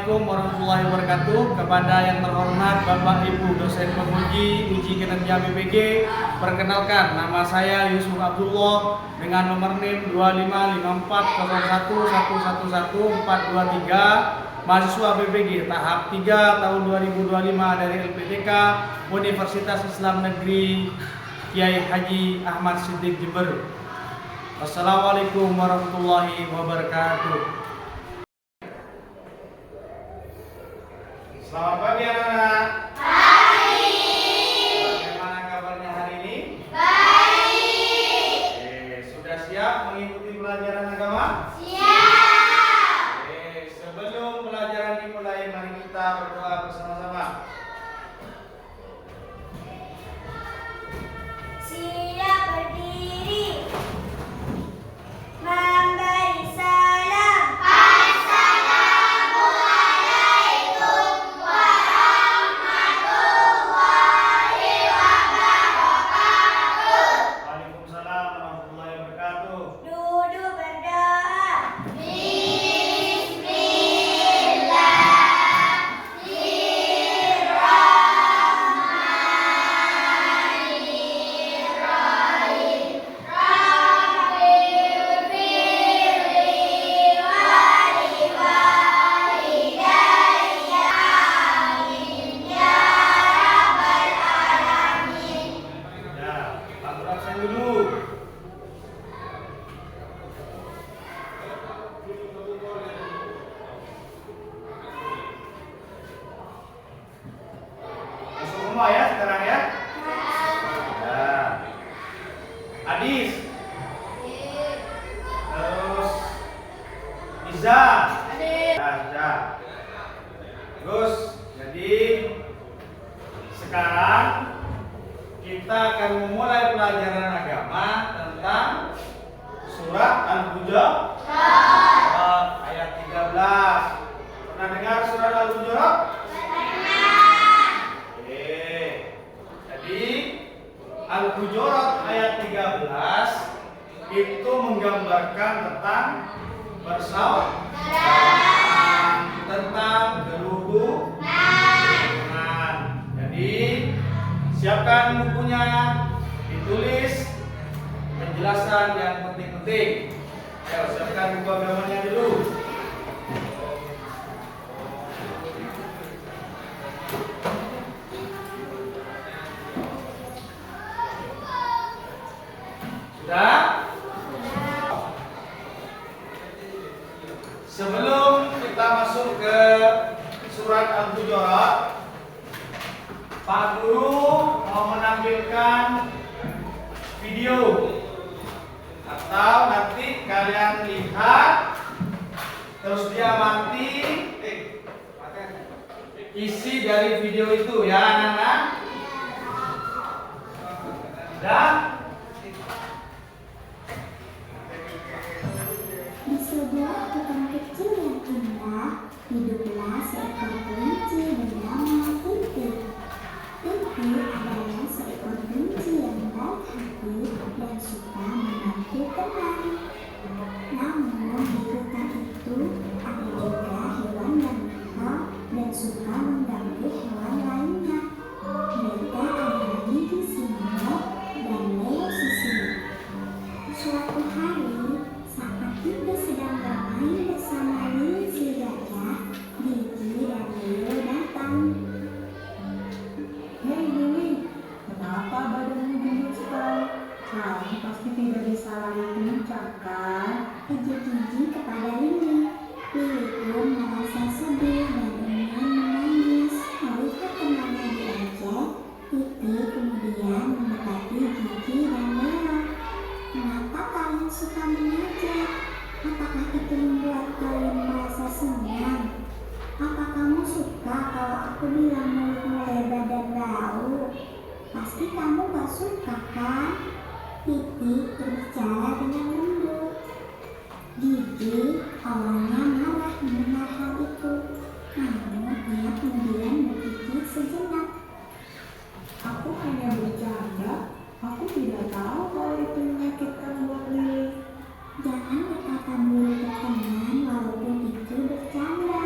Assalamualaikum warahmatullahi wabarakatuh. Kepada yang terhormat Bapak Ibu dosen penguji uji kinerja BPG, perkenalkan nama saya Yusuf Abdullah dengan nomor NIM 2554011111423, mahasiswa BPG tahap 3 tahun 2025 dari LPTK Universitas Islam Negeri Kiai Haji Ahmad Siddiq Jember. Wassalamualaikum warahmatullahi wabarakatuh. Selamat pagi anak-anak. Pagi. Bagaimana kabarnya hari ini? Baik. Sudah siap mengikuti pelajaran agama? Siap. Sebelum pelajaran dimulai, mari kita berdoa bersama-sama. Siap berdiri. Memberi salam. Assalamualaikum warahmatullahi wabarakatuh. Waalaikumsalam warahmatullahi wabarakatuh. Duduk berdoa. Bismillahirrahmanirrahim. Rabbighfirli waliwalidayya. Amin ya rabbal alamin. Ya, bangku absen dulu. Masuk rumah ya sekarang ya. Ya. Adis. Terus Iza. Ya, sudah. Terus jadi sekarang kita akan memulai pelajaran agama tentang surat Al-Hujurat ayat 13. Pernah dengar surat Al-Hujurat? Oke. Jadi Al-Hujurat ayat 13 itu menggambarkan tentang persaudaraan, tentang kerukunan. Jadi siapkan bukunya, ditulis penjelasan yang penting-penting. Ayo siapkan buku agamanya dulu. Sudah? Sebelum kita masuk ke surat Al-Hujurat, Pak Guru mau menampilkan video atau nanti kalian lihat terus dia mati isi dari video itu ya anak-anak. Dan Di sebuah hutan kecil yang indah, hiduplah seekor kelinci bernama Titi. Titi adalah seekor kelinci yang baik hati dan suka membantu teman. Namun di hutan itu ada juga hewan yang nakal dan suka mengganggu hewan lainnya. Mereka adalah gigi singa dan leo sisir. Suatu hari, saat Titi sedang bermain bersama Lili si gajah, Gigi dan Leo datang. Hei Lili, kenapa badanmu gendut sekali? Kamu pasti tidak bisa lari kencang kan? Ujuk Gigi kepada Lili. Lili pun merasa sedih dan ingin menangis. Melihat temannya diajak, Titi kemudian mendekati Gigi dan Leo. Kenapa kalian suka mengajak? Apakah itu membuat kalian merasa senang? Apa kamu suka kalau aku bilang mulutmu lebar dan bau? Pasti kamu gak suka kan? Titi berbicara dengan lembut. Gigi awalnya marah mendengar hal itu, namun dia kemudian berpikir sejenak. Aku hanya bercanda. Aku tidak tahu kalau itu menyakitkan buat Lili. Jangan berkata buruk ke teman walaupun itu bercanda.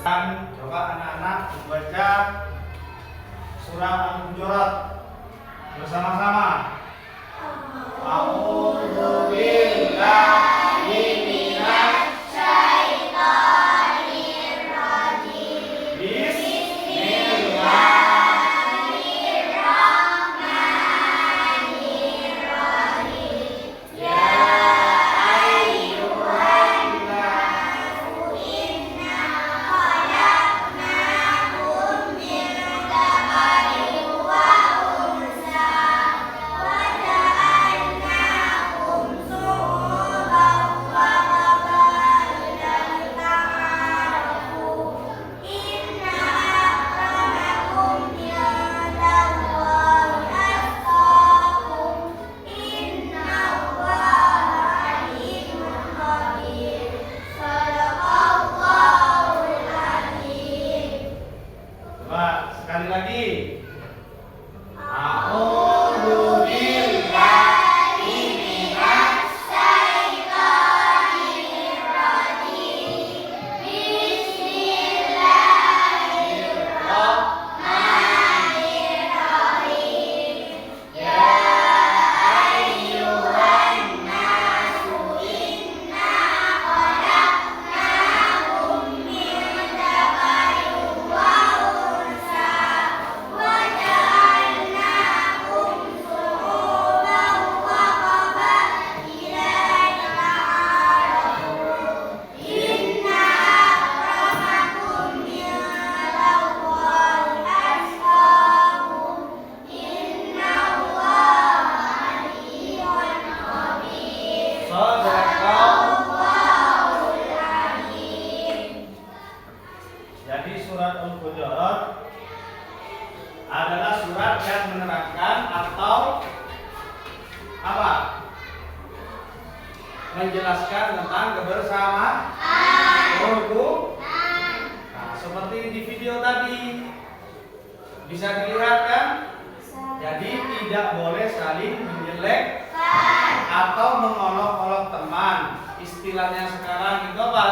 Dan coba anak-anak membaca surah Al-Hujurat bersama-sama. A'udzu billahi minasy syaithanir rajim. Bismillahirrahmanirrahim. Ya ayyuhan nasu inna khalaqnakum min dzakarin wa unsa wa ja'alnakum shu'uban wa qabaila lita'arafu. Inna akramakum indallahi atqakum. Innallaha alimun khabir. Shadaqallahul azim. Coba sekali lagi. A'udzu billahi minasy syaithanir rajim. Bismillahirrahmanirrahim. Ya ayyuhan nasu inna khalaqnakum min dzakarin wa unsa wa ja'alnakum shu'uban wa qabaila lita'arafu. Inna akramakum indallahi atqakum. Innallaha alimun khabir. Shadaqallahul azim. Jadi surat Al-Hujurat adalah surat yang menerangkan atau apa? Menjelaskan tentang kebersamaan. Nah, seperti di video tadi bisa dilihat kan? Jadi tidak boleh saling menjelek atau mengolok-olok teman. Istilahnya sekarang itu apa?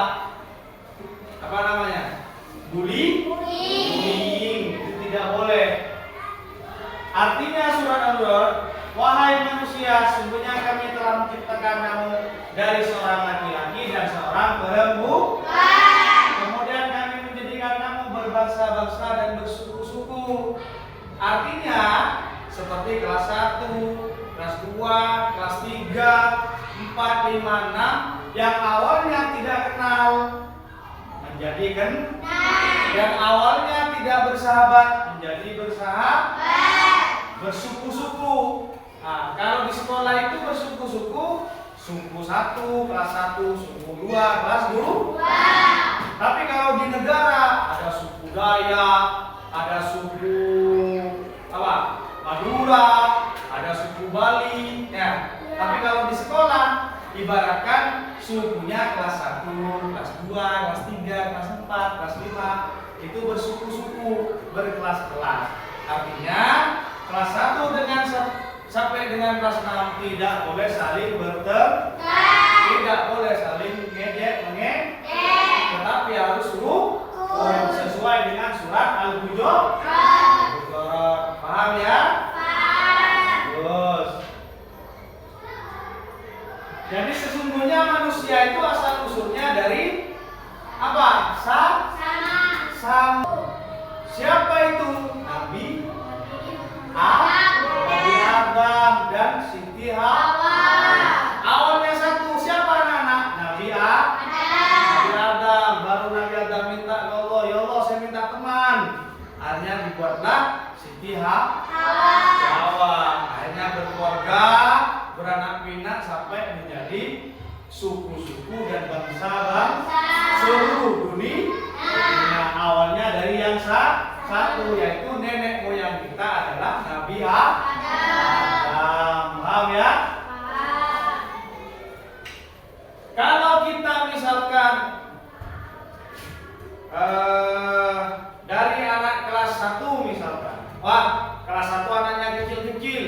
Apa namanya? Bullying. Itu tidak boleh. Artinya surat Al-Hujurat, wahai manusia, sungguhnya kami telah menciptakan kamu dari seorang laki-laki dan seorang perempuan. Kemudian kami menjadikan kamu berbangsa-bangsa dan bersuku-suku. Artinya seperti kelas 1, kelas 2, kelas 3, 4, 5, 6 yang awalnya tidak kenal menjadi kenal. Yang awalnya tidak bersahabat menjadi bersahabat. Bersuku-suku. Nah, kalau di sekolah itu bersuku-suku, suku 1, kelas 1, suku 2, kelas 2. Tapi kalau di negara ada suku Dayak, ada suku apa? Madura, ada suku Bali, ya. Tapi kalau di sekolah ibaratkan sukunya kelas 1, kelas 2, kelas 3, kelas 4, kelas 5 itu bersuku-suku, berkelas-kelas. Artinya kelas 1 dengan sampai dengan kelas 6 tidak boleh saling bertengkar, tidak boleh saling ngejek tetapi harus rukun sesuai dengan surat Al-Hujurat. Paham ya? Terus. Jadi sesungguhnya manusia itu asal usulnya dari apa? Sama. Siapa itu? Nabi Adam dan Siti Hawa. Awalnya satu. Siapa anak-anak? Nabi Adam. Baru Nabi Adam minta ke Allah, ya Allah saya minta teman. Akhirnya dibuatlah Siti Hawa. Akhirnya berkeluarga, beranak pinak sampai menjadi suku-suku dan bangsa-bangsa seluruh dunia. Nah, awalnya dari yang satu, yaitu nenek moyang kita adalah Nabi Adam. Paham ya? Kalau kita misalkan dari anak kelas 1 misalkan, wah kelas 1 anaknya kecil-kecil,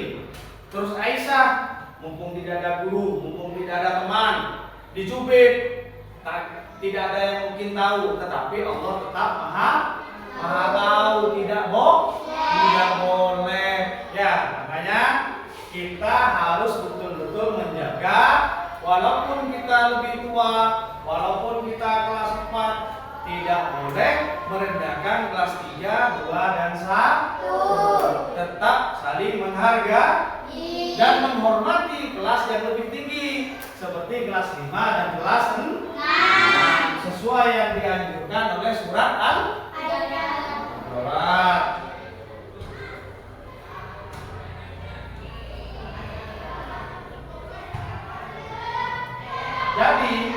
terus Aisyah mumpung tidak ada guru, mumpung tidak ada teman, dicubit, tidak ada yang mungkin tahu, tetapi Allah tetap maha tahu, tidak boleh. Ya, makanya kita harus betul-betul menjaga, walaupun kita lebih tua, walaupun kita kelas 4, tidak boleh merendahkan kelas 3, 2, dan 1. Tetap saling menghargai dan menghormati kelas yang lebih tinggi, seperti kelas 5 dan kelas 6, sesuai yang dianjurkan oleh surat Al-Hujurat. Jadi,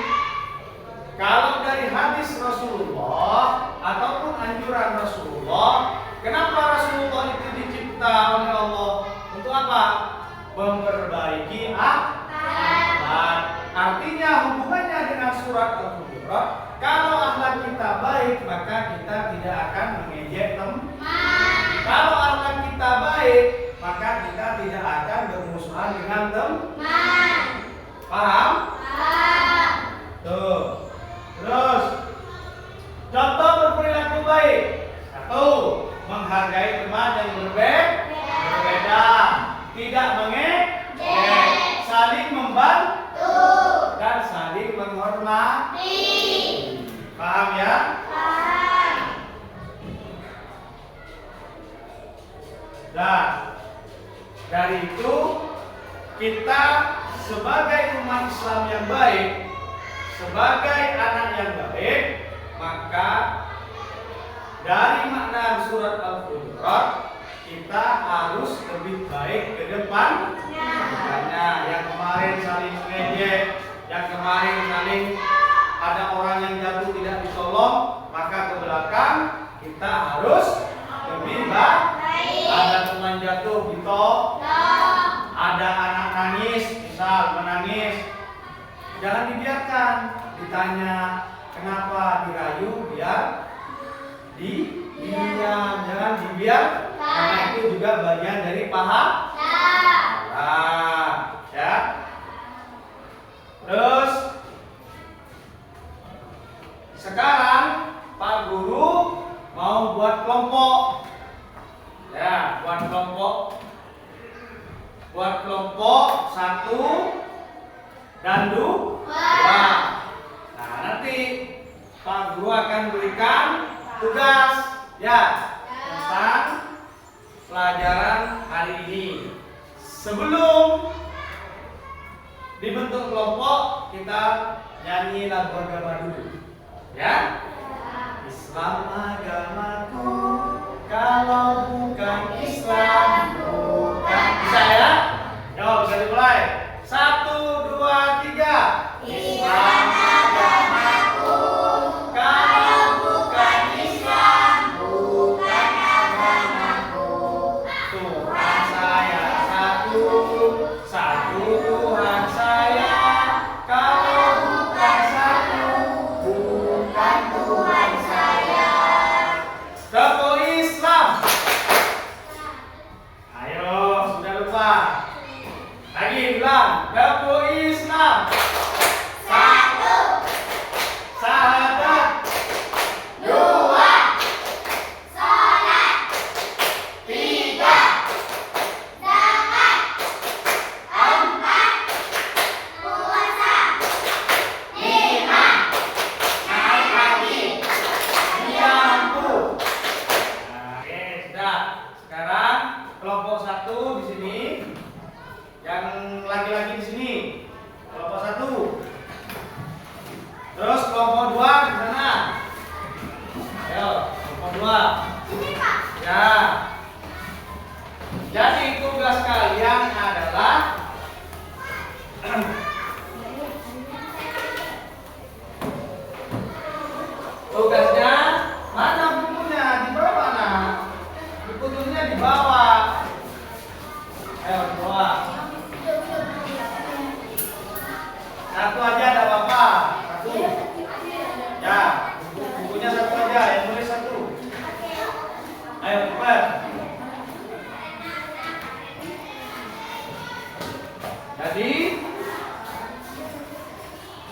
kalau dari hadis Rasulullah ataupun anjuran Rasulullah, kenapa Rasulullah itu dicipta oleh Allah? Untuk apa? Memperbaiki akhlak. Artinya hubungannya dengan surat Al-Hujurat, kalau akhlak kita baik, maka kita tidak akan mengejek teman. Kalau akhlak kita baik, maka kita tidak akan bermusuhan dengan teman. Paham? Tuh. Terus, contoh berperilaku baik. 1. Menghargai teman yang berbeda, tidak mengejek, saling membantu, dan saling menghormati. Paham ya? Nah, dari itu kita sebagai umat Islam yang baik, sebagai anak yang baik, maka dari makna surat Al-Hujurat kita harus lebih baik ke depan. Makanya yang kemarin saling mengejek, yang kemarin saling ada orang yang jatuh tidak ditolong, maka ke belakang kita harus lebih baik. Ada teman jatuh ditolong, ada anak nangis, misal menangis, jangan dibiarkan, ditanya kenapa dirayu, biar diam, jangan dibiarkan, karena itu juga bagian dari pahala. Ya. Terus sekarang Pak Guru mau buat kelompok. Ya, buat kelompok 1 dan 2. Nah, nanti Pak Guru akan berikan tugas ya tentang pelajaran hari ini. Sebelum dibentuk kelompok, kita nyanyi lagu agama dulu. Ya. Islam agamaku, kalau bukan Islam bukan. Bisa ya? Yo, bisa dimulai. 1, 2, 3. Islam agamaku, kalau bukan Islam bukan agamaku. Tuhan saya satu, satu Tuhan saya. Kalau bukan satu, bukan Tuhan saya. Tepuk Islam. Ayo, sudah lupa. Lagi bilang, tepuk Islam. 1. Sahadat. 2. Salat. 3. Zakat. 4. Puasa. 5. Naik haji. Dia mampu. Nah, oke, sudah. Sekarang kelompok 1 di sini. Yang laki-laki di sini. Kelompok 1. Terus kelompok 2 di sana. Ayo, kelompok 2. Ya. Jadi tugas kalian adalah tugasnya mana bukunya? Di bawah mana? Bukunya di bawah. Ayo, di bawah. Satu aja ada apa-apa. 1. Ya, bukunya 1 aja, yang nulis 1. Ayo cepat. Jadi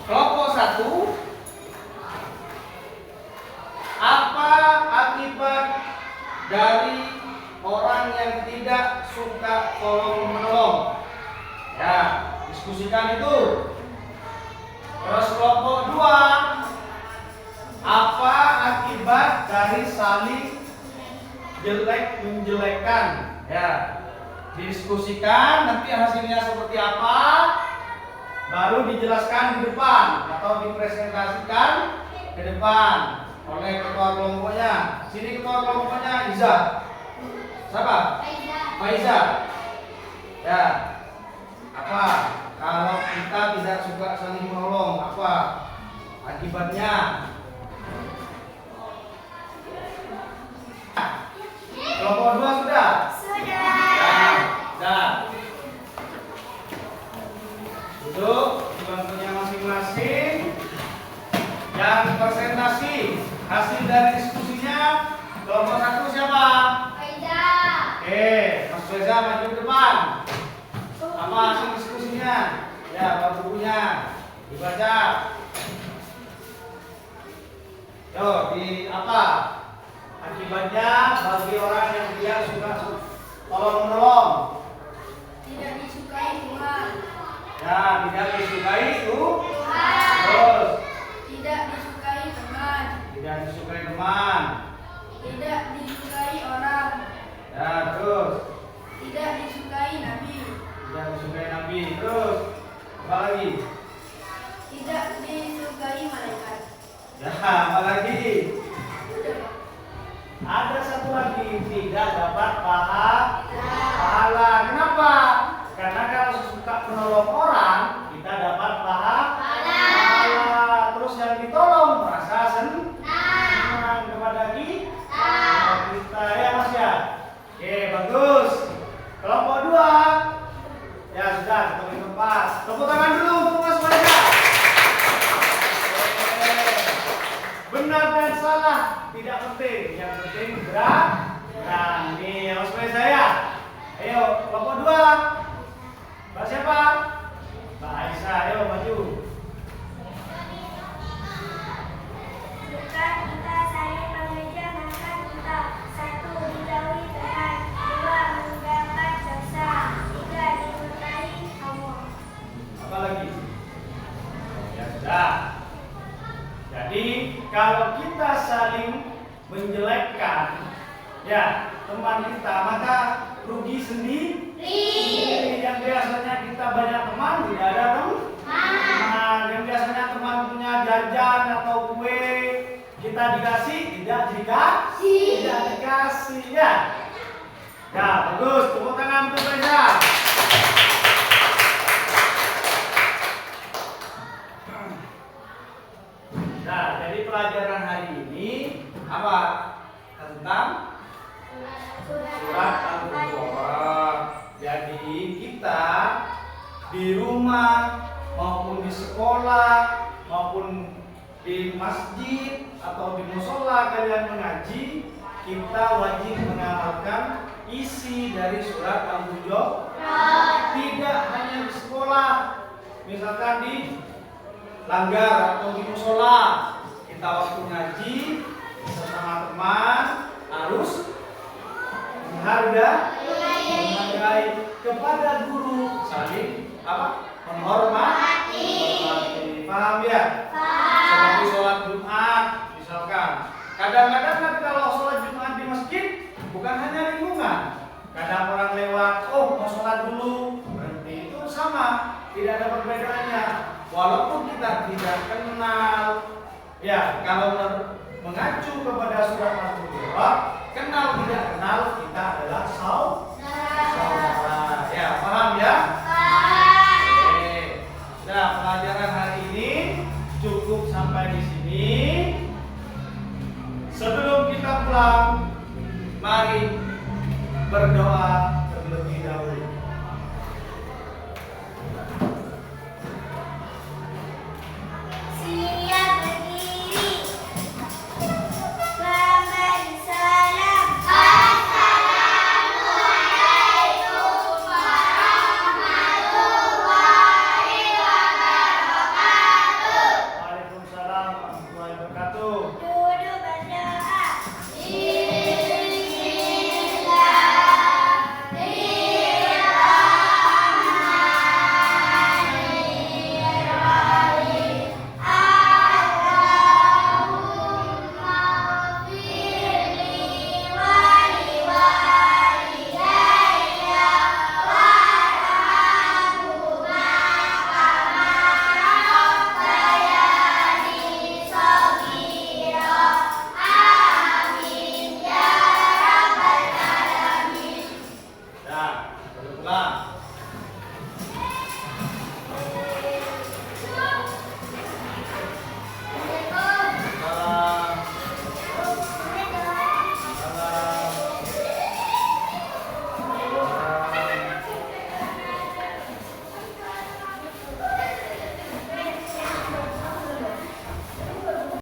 kelompok 1 orang yang tidak suka tolong menolong. Ya, diskusikan itu. Terus kelompok 2, apa akibat dari saling jelek menjelekkan? Ya, didiskusikan, nanti hasilnya seperti apa, baru dijelaskan di depan atau dipresentasikan ke depan oleh ketua kelompoknya. Sini ketua kelompoknya Iza. Siapa? Faiza. Ya. Apa? Kalau kita tidak suka saling menolong, apa akibatnya? Kelompok 2 sudah? Sudah. Sudah. Duduk di bangkunya masing-masing. Yang presentasi hasil dari diskusinya kelompok 1 siapa? Faiza. Oke, Mas Reza maju ke depan. Apa hasil diskusinya? Ya, bawa bukunya dibaca. Yo, di apa? Akibatnya bagi orang yang tidak suka tolong menolong. Tidak disukai Tuhan. Ya, tidak disukai itu. Tuhan. Terus, Tidak disukai teman. tidak disukai teman. Tidak disukai orang. Ya, terus, Tidak disukai Nabi. tidak disukai Nabi. Terus, apa lagi? Tidak disukai malaikat. Ya, apa lagi? Sudah. Ada satu lagi, tidak dapat pahala. Kenapa? Karena kalau suka menolong orang, kita dapat pahala. Terus yang ditolong merasa senang kepada kita. Ya Mas ya. Oke, bagus. Kelompok 2. Ya sudah, kita tempat. Tepuk tangan dulu untuk Mas Fajar. Benar dan salah tidak penting, yang penting berani. Harus mulai saya. Ayo, kelompok 2. Mbak siapa? Mbak Aisyah, ayo maju. Suka kita saling mengeja maka kita. 1. Dijauhi Tuhan. 2. Meninggalkan dosa. 3. Dimurkai Allah. Apa lagi? Ya sudah. Jadi kalau kita saling menjelekkan ya teman kita, maka rugi sendiri. Yang biasanya kita banyak teman tidak ada teman. Yang biasanya teman punya jajan atau kue, kita dikasih tidak dikasih ya. Ya bagus, tepuk tangan untuk Reza. Nah, jadi pelajaran hari ini apa? Tentang surat Al-Baqarah. Jadi kita di rumah maupun di sekolah maupun di masjid atau di musola kalian mengaji, kita wajib mengamalkan isi dari surat Al-Baqarah. Tidak hanya di sekolah, misalkan di langgar atau di musola, kita waktu ngaji bersama teman harus menghargai kepada guru, saling apa? Menghormati. Paham ya? Seperti sholat Jumat misalkan. Kadang-kadang kan kalau sholat Jumat di masjid bukan hanya lingkungan. Kadang orang lewat, oh mau sholat dulu, berhenti, itu sama, tidak ada perbedaannya. Walaupun kita tidak kenal, ya kalau mengacu kepada surat Al-Baqarah, kenal tidak kenal kita adalah saudara. Ya, paham ya? Oke. Nah, pelajaran hari ini cukup sampai di sini. Sebelum kita pulang, mari berdoa terlebih dahulu. Siap berdiri. Memberi salam. Assalamualaikum warahmatullahi wabarakatuh. Waalaikumsalam warahmatullahi wabarakatuh. Duduk berdoa. Bismillah. Ulang.